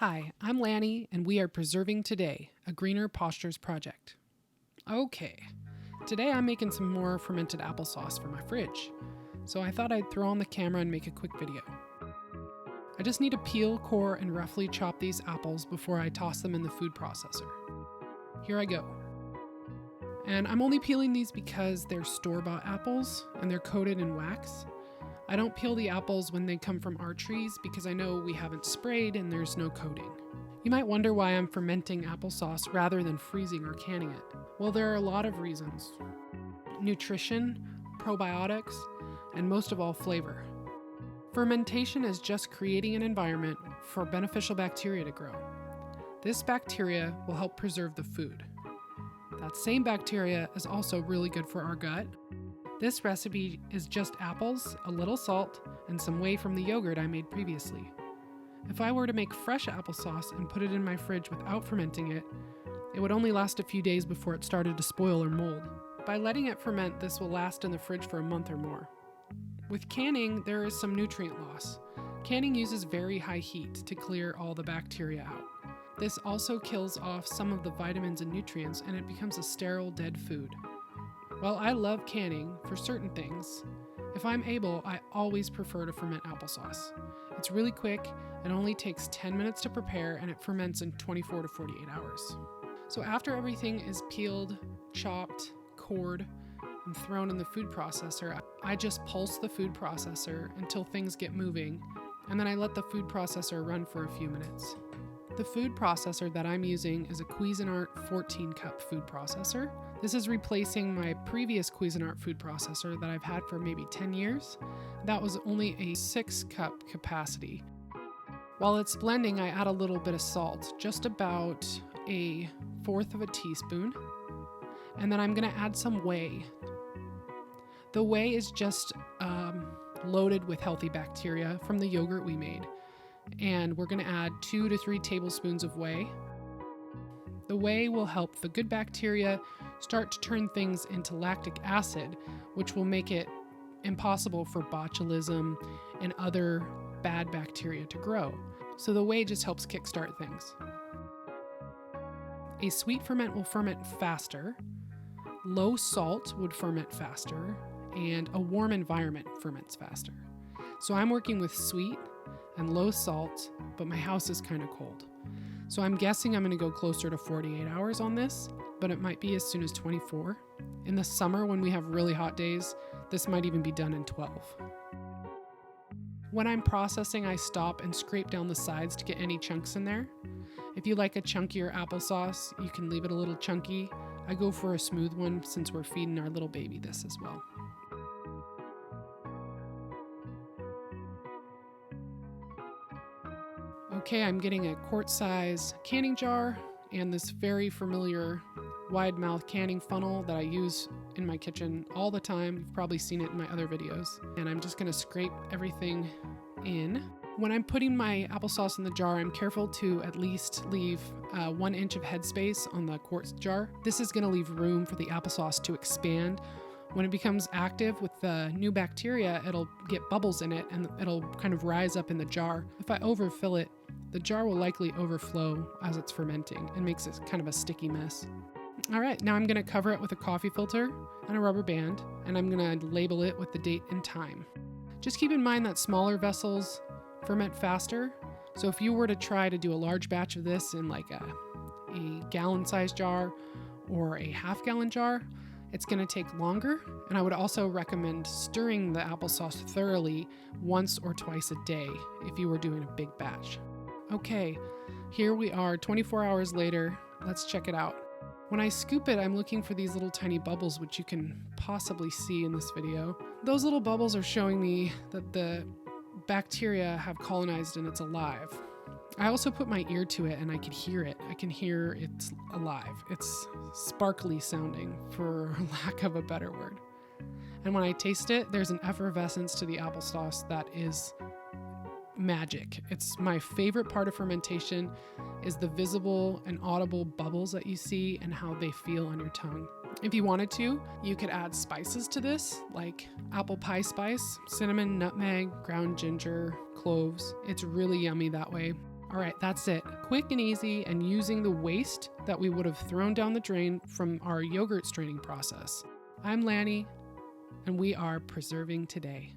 Hi, I'm Lanny, and we are Preserving Today, a greener pastures project. Okay, today I'm making some more fermented applesauce for my fridge, so I thought I'd throw on the camera and make a quick video. I just need to peel, core, and roughly chop these apples before I toss them in the food processor. Here I go. And I'm only peeling these because they're store-bought apples and they're coated in wax. I don't peel the apples when they come from our trees because I know we haven't sprayed and there's no coating. You might wonder why I'm fermenting applesauce rather than freezing or canning it. Well, there are a lot of reasons. Nutrition, probiotics, and most of all, flavor. Fermentation is just creating an environment for beneficial bacteria to grow. This bacteria will help preserve the food. That same bacteria is also really good for our gut. This recipe is just apples, a little salt, and some whey from the yogurt I made previously. If I were to make fresh applesauce and put it in my fridge without fermenting it, it would only last a few days before it started to spoil or mold. By letting it ferment, this will last in the fridge for a month or more. With canning, there is some nutrient loss. Canning uses very high heat to clear all the bacteria out. This also kills off some of the vitamins and nutrients, and it becomes a sterile, dead food. While I love canning for certain things, if I'm able, I always prefer to ferment applesauce. It's really quick, it only takes 10 minutes to prepare, and it ferments in 24 to 48 hours. So after everything is peeled, chopped, cored, and thrown in the food processor, I just pulse the food processor until things get moving, and then I let the food processor run for a few minutes. The food processor that I'm using is a Cuisinart 14-cup food processor. This is replacing my previous Cuisinart food processor that I've had for maybe 10 years. That was only a 6-cup capacity. While it's blending, I add a little bit of salt, just about a fourth of a teaspoon. And then I'm going to add some whey. The whey is just loaded with healthy bacteria from the yogurt we made. And we're going to add 2 to 3 tablespoons of whey. The whey will help the good bacteria start to turn things into lactic acid, which will make it impossible for botulism and other bad bacteria to grow. So the whey just helps kickstart things. A sweet ferment will ferment faster, low salt would ferment faster, and a warm environment ferments faster. So I'm working with sweet and low salt, but my house is kind of cold. So I'm guessing I'm going to go closer to 48 hours on this, but it might be as soon as 24. In the summer, when we have really hot days, this might even be done in 12. When I'm processing, I stop and scrape down the sides to get any chunks in there. If you like a chunkier applesauce, you can leave it a little chunky. I go for a smooth one since we're feeding our little baby this as well. Okay, I'm getting a quart-size canning jar and this very familiar wide mouth canning funnel that I use in my kitchen all the time. You've probably seen it in my other videos. And I'm just gonna scrape everything in. When I'm putting my applesauce in the jar, I'm careful to at least leave 1 inch of headspace on the quartz jar. This is gonna leave room for the applesauce to expand. When it becomes active with the new bacteria, it'll get bubbles in it and it'll kind of rise up in the jar. If I overfill it, the jar will likely overflow as it's fermenting and makes it kind of a sticky mess. All right, now I'm gonna cover it with a coffee filter and a rubber band, and I'm gonna label it with the date and time. Just keep in mind that smaller vessels ferment faster. So if you were to try to do a large batch of this in like a gallon-sized jar or a half-gallon jar, it's going to take longer, and I would also recommend stirring the applesauce thoroughly once or twice a day if you were doing a big batch. Okay, here we are 24 hours later. Let's check it out. When I scoop it, I'm looking for these little tiny bubbles, which you can possibly see in this video. Those little bubbles are showing me that the bacteria have colonized and it's alive. I also put my ear to it and I could hear it. I can hear it's alive. It's sparkly sounding, for lack of a better word. And when I taste it, there's an effervescence to the applesauce that is magic. It's my favorite part of fermentation is the visible and audible bubbles that you see and how they feel on your tongue. If you wanted to, you could add spices to this, like apple pie spice, cinnamon, nutmeg, ground ginger, cloves. It's really yummy that way. All right, that's it. Quick and easy, and using the waste that we would have thrown down the drain from our yogurt straining process. I'm Lanny, and we are preserving today.